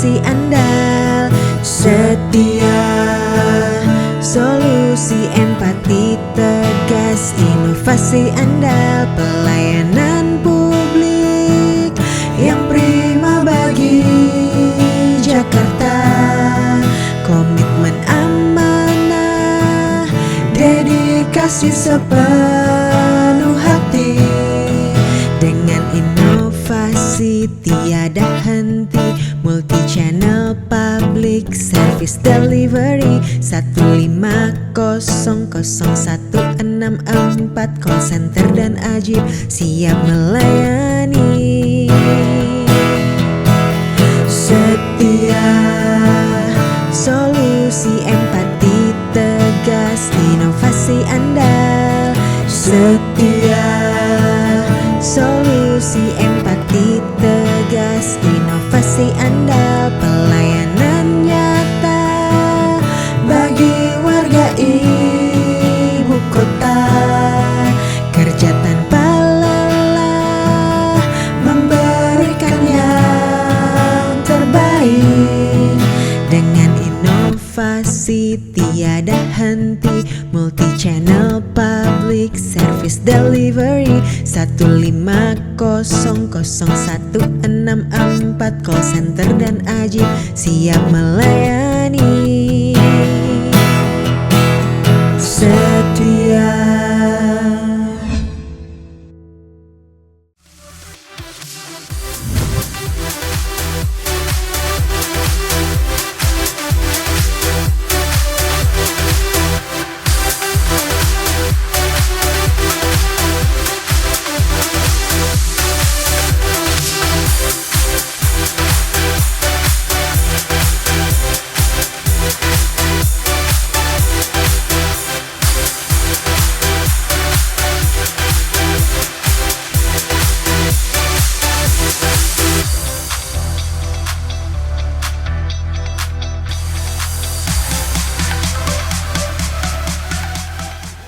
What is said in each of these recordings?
inovasi andal. Setia, solusi empati tegas, inovasi andal, pelayanan publik yang prima bagi Jakarta. Komitmen amanah, dedikasi sepenuh hati. Dengan inovasi tiada henti, multi channel public service delivery 1500164 call center dan Ajib siap melayani. Setia, solusi empati tegas, inovasi andal. Setia, solusi empati tegas, inovasi andal, pelayanan nyata bagi warga ibu kota. Kerja tanpa lelah, memberikan yang terbaik. Dengan inovasi tiada henti, multi channel public service delivery 1500164 call center dan Ajib siap melayani. Setia.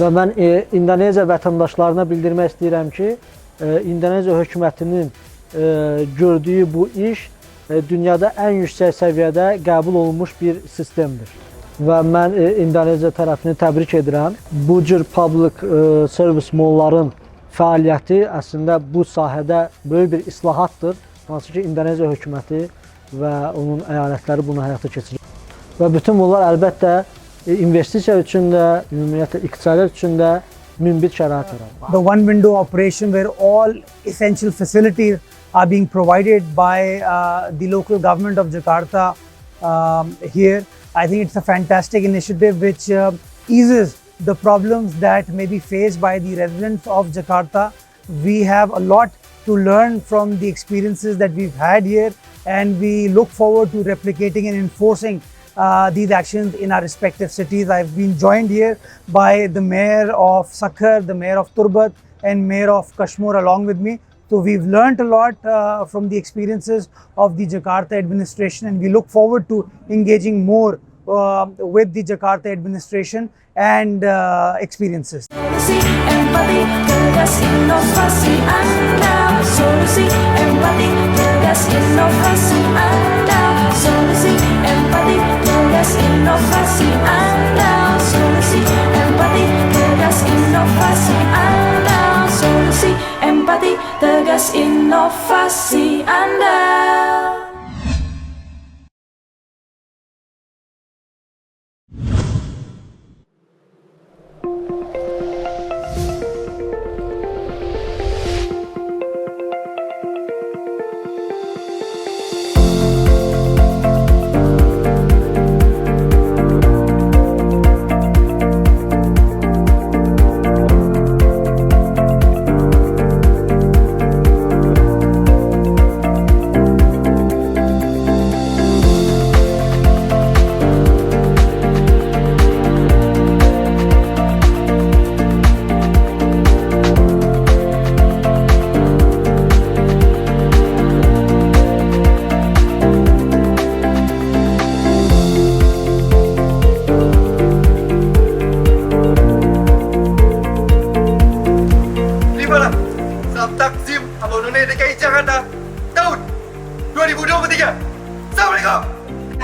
Və mən İndoneziya vətəndaşlarına bildirmək istəyirəm ki, İndoneziya hökumətinin gördüyü bu iş dünyada ən yüksək səviyyədə qəbul olunmuş bir sistemdir. Və mən İndoneziya tərəfini təbrik edirəm. Bu cür public service mallların fəaliyyəti əslində bu sahədə böyük bir islahatdır. Hansı ki, İndoneziya hökuməti və onun əyalətləri bunu həyata keçirir. Və bütün bunlar əlbəttə investisiya üçün də, ümumiyyətlə iqtisadiyyat üçün də münbit şərait yaratır. The one window operation where all essential facilities are being provided by the local government of Jakarta here. I think it's a fantastic initiative which eases the problems that may be faced by the residents of Jakarta. We have a lot to learn from the experiences that we've had here, and we look forward to replicating and enforcing these actions in our respective cities. I've been joined here by the Mayor of Sakhar, the Mayor of Turbat, and Mayor of Kashmir along with me. So we've learned a lot from the experiences of the Jakarta administration, and we look forward to engaging more with the Jakarta administration and experiences. Solusi empati tegas inovasi Anda. Solusi empati tegas inovasi Anda. Solusi empati tegas inovasi Anda. Solusi empati tegas inovasi Anda. Solusi empati tegas inovasi Anda.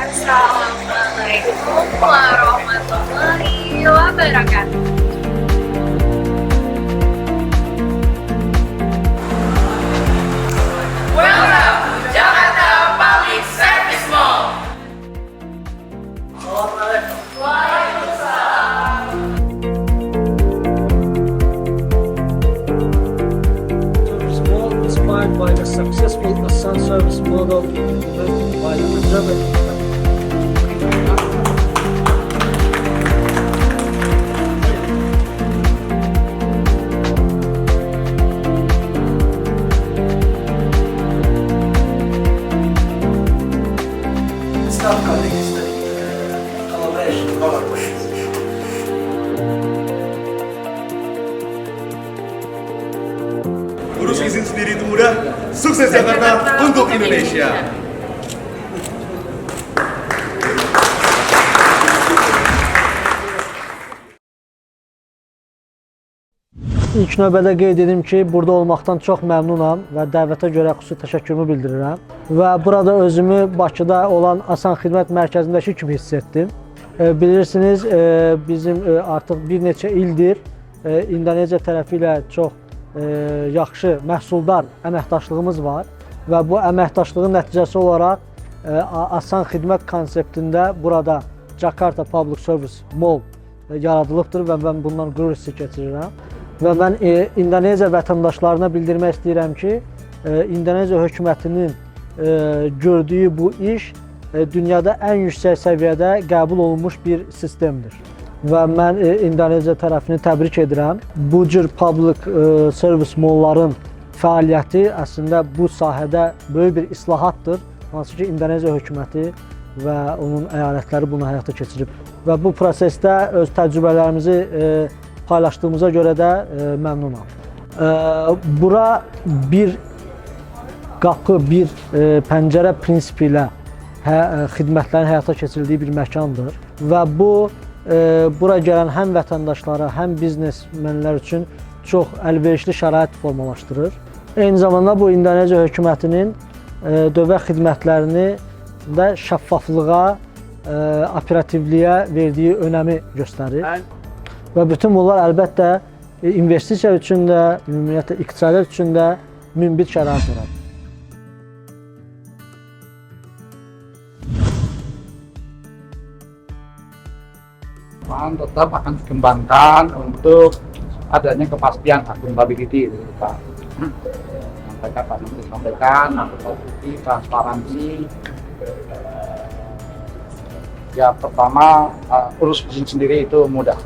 Assalamualaikum warahmatullahi wabarakatuh. Welcome to Jakarta Public Service Mall. Service Mall inspired by the successful Asan service model implemented by the Azerbaijan. Staff colleagues, collaboration, Urus izin sendiri itu mudah, sukses Jakarta untuk Indonesia. İlk növbədə qeyd edim ki, burada olmaqdan çox məmnunam və dəvətə görə xüsusi təşəkkürümü bildirirəm. Və burada özümü Bakıda olan Asan Xidmət Mərkəzindəki kimi hiss etdim. Bilirsiniz, bizim artıq bir neçə ildir İndoneziya tərəfi ilə çox yaxşı, məhsuldar əməkdaşlığımız var və bu əməkdaşlığın nəticəsi olaraq Asan Xidmət konseptində burada Jakarta Public Service Mall yaradılıbdır və mən bundan qürur hissi keçirirəm. Və mən İndoneziya vətəndaşlarına bildirmək istəyirəm ki, İndoneziya hökumətinin gördüyü bu iş dünyada ən yüksək səviyyədə qəbul olunmuş bir sistemdir. Və mən İndoneziya tərəfini təbrik edirəm. Bu cür public service mallların fəaliyyəti əslində bu sahədə böyük bir islahatdır. Hansı ki, İndoneziya hökuməti və onun əyalətləri bunu həyata keçirib. Və bu prosesdə öz təcrübələrimizi paylaşdığımıza görə də məmnunam. Bura bir qapı, bir pəncərə prinsipi ilə xidmətlərin həyata keçirildiyi bir məkandır. Və bu, bura gələn həm vətəndaşlara, həm biznesmenlər üçün çox əlverişli şərait formalaşdırır. Eyni zamanda bu İndoneziya hökumətinin dövlət xidmətlərini də şəffaflığa, operativliyə verdiyi önəmi göstərir. Və bütün bunlar əlbəttə investisiya üçün də, ümumiyyətlə iqtisadiyyat üçün də münbit şərait yaradır. Tetap akan dikembangkan untuk adanya kepastian akuntability, Pak. Pak Menteri sampaikan, akuntability, transparansi. Ya pertama urus izin sendiri itu mudah.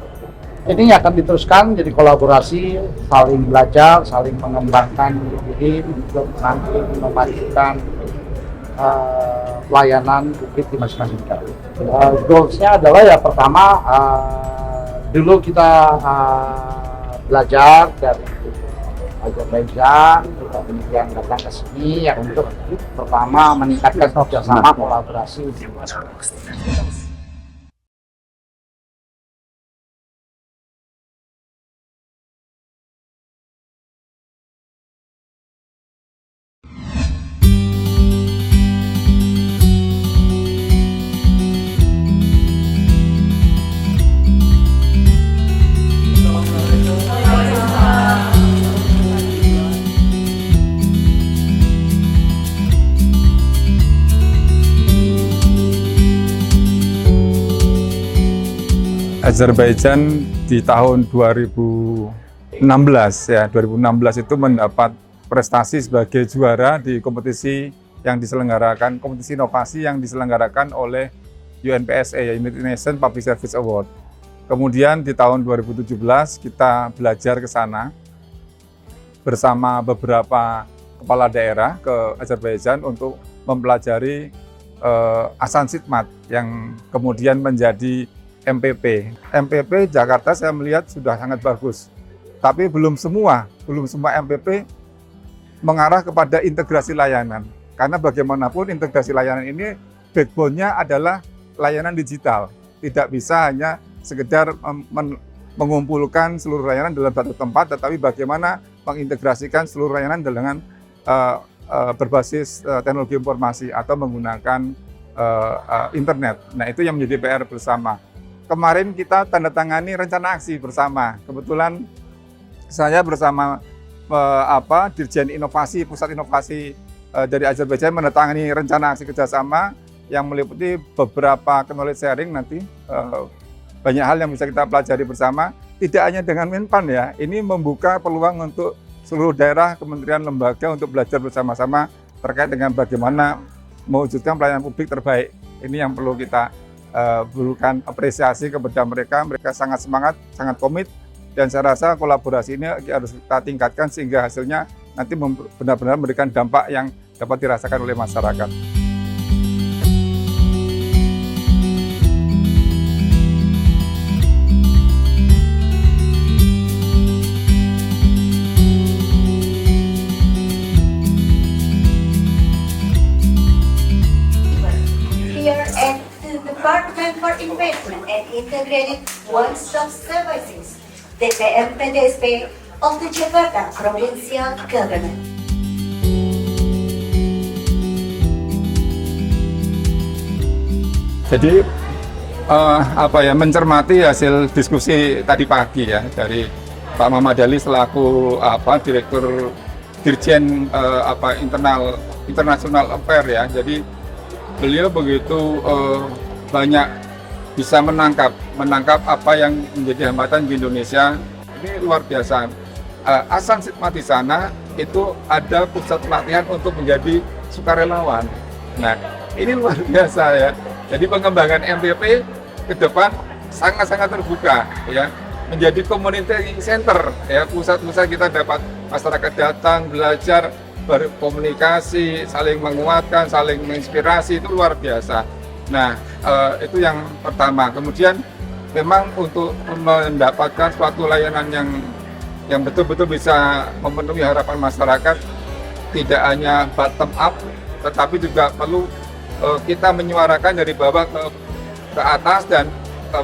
Ini akan diteruskan jadi kolaborasi, saling belajar, saling mengembangkan diri untuk nanti memajukan pelayanan publik di masing-masing negara. Goalsnya adalah ya pertama dulu kita belajar dari Azerbaijan, kita kemudian datang ke sini ya untuk pertama meningkatkan kerjasama kolaborasi. Azerbaijan di tahun 2016 itu mendapat prestasi sebagai juara di kompetisi yang diselenggarakan, kompetisi inovasi yang diselenggarakan oleh UNPSA, United Nations Public Service Award. Kemudian di tahun 2017 kita belajar ke sana bersama beberapa kepala daerah ke Azerbaijan untuk mempelajari Asan Khidmat yang kemudian menjadi MPP. MPP Jakarta saya melihat sudah sangat bagus, tapi belum semua MPP mengarah kepada integrasi layanan. Karena bagaimanapun integrasi layanan ini backbone-nya adalah layanan digital. Tidak bisa hanya sekedar mengumpulkan seluruh layanan dalam satu tempat, tetapi bagaimana mengintegrasikan seluruh layanan dengan berbasis teknologi informasi atau menggunakan internet. Nah, itu yang menjadi PR bersama. Kemarin kita tanda tangani rencana aksi bersama. Kebetulan saya bersama Dirjen Inovasi, Pusat Inovasi dari Azerbaijan menandatangani rencana aksi kerjasama yang meliputi beberapa knowledge sharing nanti. Banyak hal yang bisa kita pelajari bersama. Tidak hanya dengan Menpan ya, ini membuka peluang untuk seluruh daerah, kementerian, lembaga untuk belajar bersama-sama terkait dengan bagaimana mewujudkan pelayanan publik terbaik. Ini yang perlu kita berikan apresiasi kepada mereka. Mereka sangat semangat, sangat komit, dan saya rasa kolaborasi ini harus kita tingkatkan sehingga hasilnya nanti benar-benar memberikan dampak yang dapat dirasakan oleh masyarakat. Here at the Department for Investment and Integrated One-Stop Services, DPR PDSP of the Jakarta Provincial Government. Jadi mencermati hasil diskusi tadi pagi ya dari Pak Muhammad Ali selaku Direktur Dirjen International Affairs ya. Jadi beliau begitu banyak bisa menangkap apa yang menjadi hambatan di Indonesia. Ini luar biasa. Asan Khidmat di sana itu ada pusat pelatihan untuk menjadi sukarelawan. Nah, ini luar biasa ya. Jadi pengembangan MPP ke depan sangat-sangat terbuka ya. Menjadi community center ya, pusat-pusat kita dapat masyarakat datang, belajar, berkomunikasi, saling menguatkan, saling menginspirasi, itu luar biasa. Nah, itu yang pertama. Kemudian memang untuk mendapatkan suatu layanan yang betul-betul bisa memenuhi harapan masyarakat, tidak hanya bottom up, tetapi juga perlu kita menyuarakan dari bawah ke atas, dan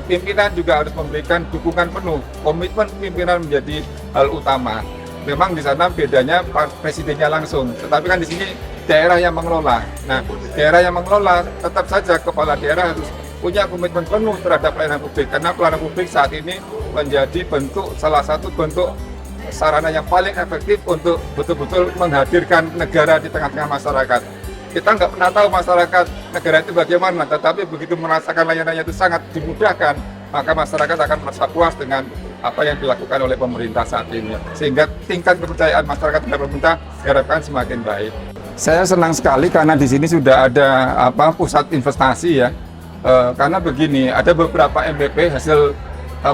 pimpinan juga harus memberikan dukungan penuh. Komitmen pimpinan menjadi hal utama. Memang di sana bedanya presidennya langsung, tetapi kan di sini daerah yang mengelola. Nah, daerah yang mengelola tetap saja kepala daerah harus punya komitmen penuh terhadap pelayanan publik, karena pelayanan publik saat ini menjadi salah satu bentuk sarana yang paling efektif untuk betul-betul menghadirkan negara di tengah-tengah masyarakat. Kita nggak pernah tahu masyarakat negara itu bagaimana, tetapi begitu merasakan layanannya itu sangat dimudahkan, maka masyarakat akan merasa puas dengan apa yang dilakukan oleh pemerintah saat ini, sehingga tingkat kepercayaan masyarakat terhadap pemerintah diharapkan semakin baik. Saya senang sekali karena di sini sudah ada pusat investasi ya. Karena begini, ada beberapa MPP hasil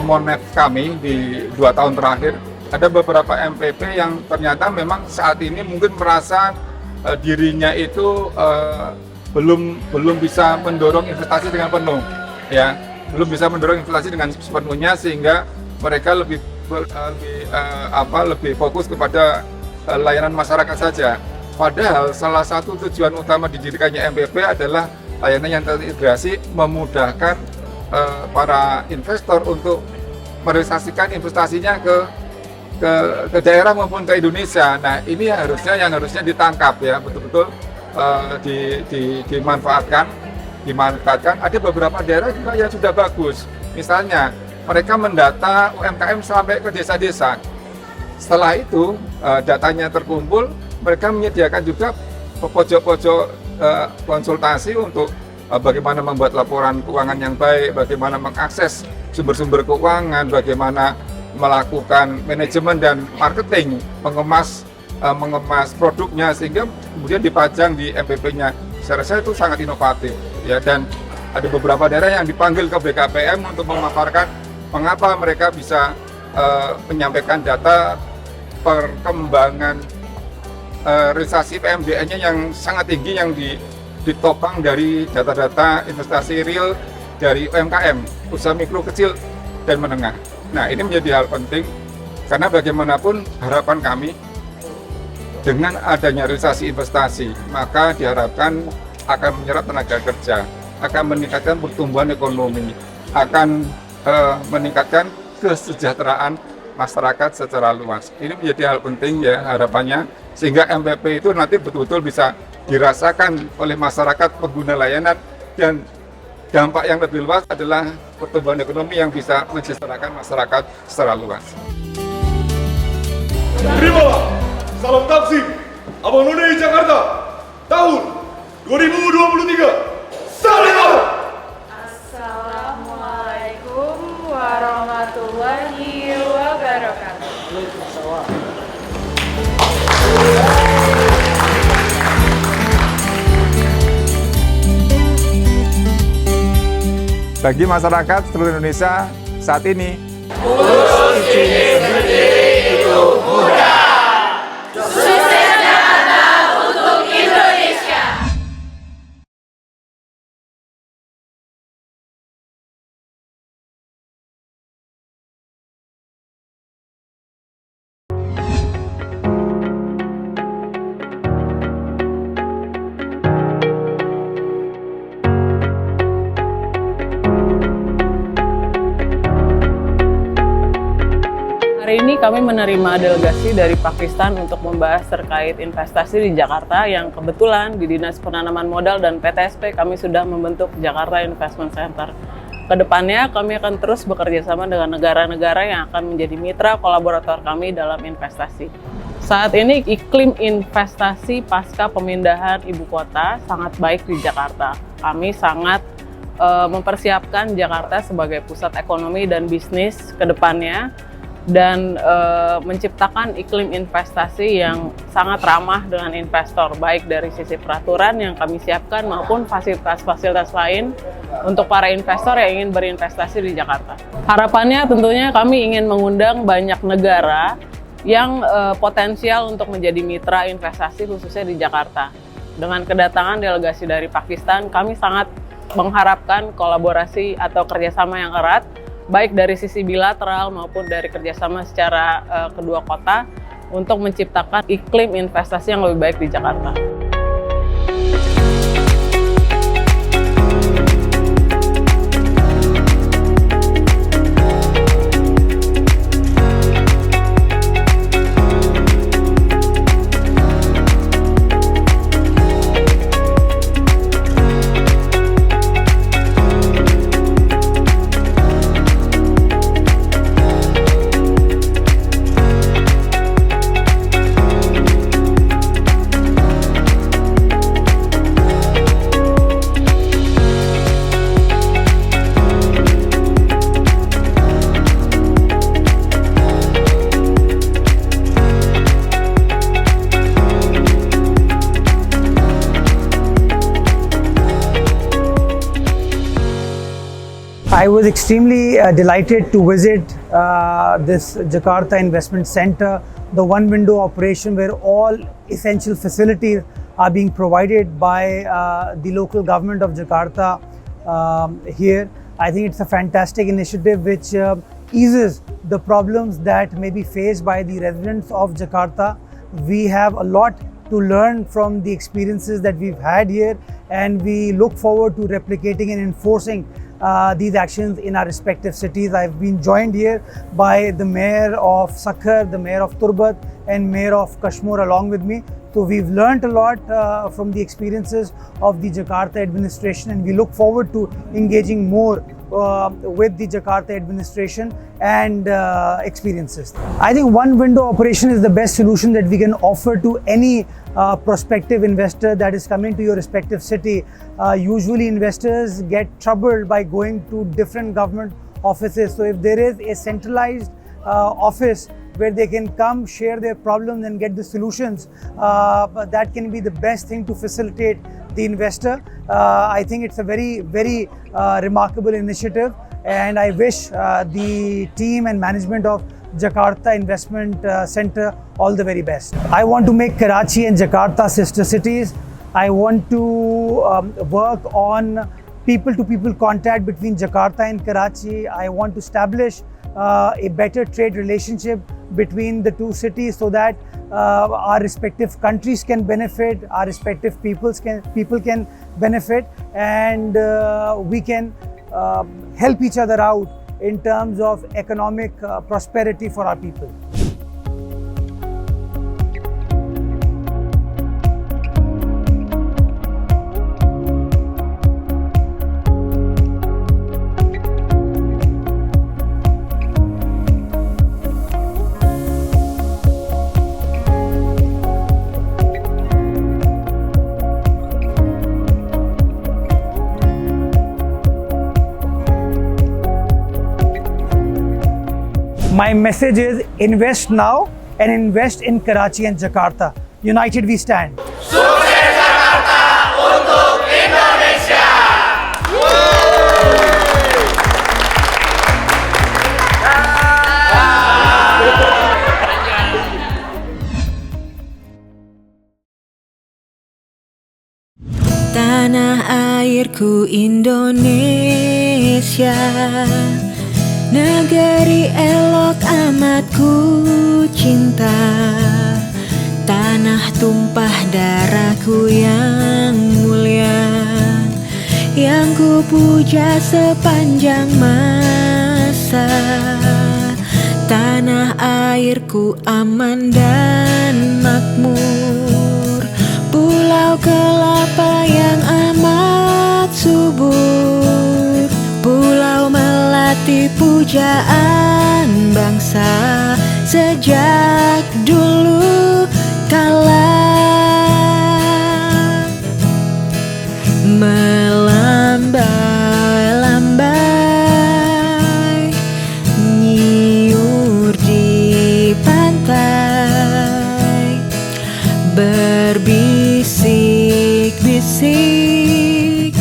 Monet kami di 2 tahun terakhir, ada beberapa MPP yang ternyata memang saat ini mungkin merasa dirinya itu belum bisa mendorong investasi dengan penuh ya, belum bisa mendorong investasi dengan sepenuhnya, sehingga mereka lebih fokus kepada layanan masyarakat saja. Padahal salah satu tujuan utama didirikannya MPP adalah layanan yang terintegrasi, memudahkan para investor untuk merealisasikan investasinya ke daerah maupun ke Indonesia. Nah, ini yang harusnya ditangkap ya, betul-betul dimanfaatkan. Ada beberapa daerah juga yang sudah bagus. Misalnya mereka mendata UMKM sampai ke desa-desa. Setelah itu datanya terkumpul, mereka menyediakan juga pojok-pojok konsultasi untuk bagaimana membuat laporan keuangan yang baik, bagaimana mengakses sumber-sumber keuangan, bagaimana melakukan manajemen dan marketing, mengemas produknya sehingga kemudian dipajang di MPP-nya. Saya rasa itu sangat inovatif ya, dan ada beberapa daerah yang dipanggil ke BKPM untuk memaparkan mengapa mereka bisa menyampaikan data perkembangan realisasi PMDN-nya yang sangat tinggi, yang ditopang dari data-data investasi real dari UMKM, usaha mikro, kecil, dan menengah. Nah, ini menjadi hal penting karena bagaimanapun harapan kami dengan adanya realisasi investasi, maka diharapkan akan menyerap tenaga kerja, akan meningkatkan pertumbuhan ekonomi, akan meningkatkan kesejahteraan masyarakat secara luas. Ini menjadi hal penting ya harapannya, sehingga MPP itu nanti betul-betul bisa dirasakan oleh masyarakat pengguna layanan dan dampak yang lebih luas adalah pertumbuhan ekonomi yang bisa mensejahterakan masyarakat secara luas. Terimalah salam Taksim Abang None Jakarta tahun 2023. Salam! Assalamualaikum warahmatullahi wabarakatuh. Bagi masyarakat seluruh Indonesia saat ini, Urus bisnis sendiri itu mudah. Sukses Jakarta untuk Indonesia. Hari ini kami menerima delegasi dari Pakistan untuk membahas terkait investasi di Jakarta yang kebetulan di Dinas Penanaman Modal dan PTSP kami sudah membentuk Jakarta Investment Center. Kedepannya kami akan terus bekerja sama dengan negara-negara yang akan menjadi mitra kolaborator kami dalam investasi. Saat ini iklim investasi pasca pemindahan ibu kota sangat baik di Jakarta. Kami sangat mempersiapkan Jakarta sebagai pusat ekonomi dan bisnis ke depannya dan menciptakan iklim investasi yang sangat ramah dengan investor, baik dari sisi peraturan yang kami siapkan maupun fasilitas-fasilitas lain untuk para investor yang ingin berinvestasi di Jakarta. Harapannya tentunya kami ingin mengundang banyak negara yang potensial untuk menjadi mitra investasi khususnya di Jakarta. Dengan kedatangan delegasi dari Pakistan, kami sangat mengharapkan kolaborasi atau kerjasama yang erat, baik dari sisi bilateral maupun dari kerjasama secara kedua kota untuk menciptakan iklim investasi yang lebih baik di Jakarta. I was extremely delighted to visit this Jakarta Investment Center, the one window operation where all essential facilities are being provided by the local government of Jakarta here. I think it's a fantastic initiative which eases the problems that may be faced by the residents of Jakarta. We have a lot to learn from the experiences that we've had here, and we look forward to replicating and enforcing these actions in our respective cities. I've been joined here by the Mayor of Sakhar, the Mayor of Turbat, and Mayor of Kashmir along with me. So we've learned a lot from the experiences of the Jakarta administration, and we look forward to engaging more with the Jakarta administration and experiences. I think one window operation is the best solution that we can offer to any prospective investor that is coming to your respective city. Usually investors get troubled by going to different government offices. So if there is a centralized office where they can come, share their problems and get the solutions, that can be the best thing to facilitate the investor. I think it's a very, very remarkable initiative, and I wish the team and management of Jakarta Investment Center all the very best. I want to make Karachi and Jakarta sister cities. I want to work on people-to-people contact between Jakarta and Karachi. I want to establish a better trade relationship between the two cities so that our respective countries can benefit, our respective people can benefit, and we can help each other out in terms of economic prosperity for our people. My message is invest now and invest in Karachi and Jakarta. United we stand. Sukses Jakarta untuk Indonesia. Tanah airku Indonesia, negeri elok amat ku cinta. Tanah tumpah darahku yang mulia, yang ku puja sepanjang masa. Tanah airku aman dan makmur, pulau kelapa yang amat subur, pulau melati pujaan bangsa sejak dulu kala. Melambai-lambai nyiur di pantai, berbisik-bisik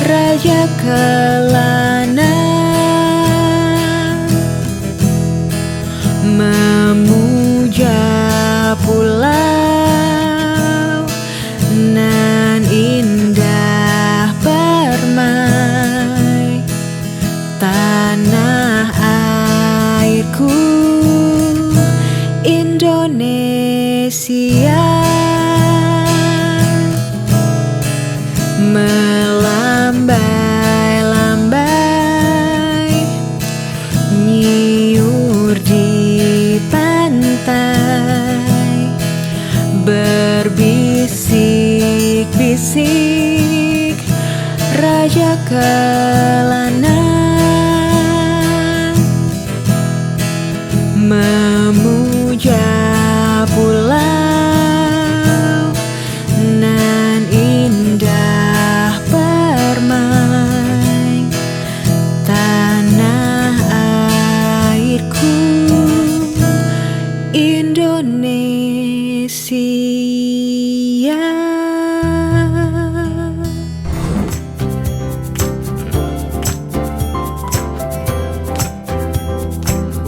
raja kelana, memuja pulau nan indah permai. Tanah airku Indonesia, melambai-lambai nyiur di pantai, berbisik-bisik raja kelana, memuja pulau nan indah permai. Tanah airku Indonesia.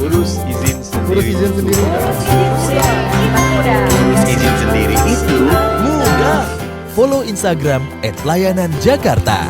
Urus izin sendiri. Izin sendiri itu mudah. Follow Instagram @layananjakarta.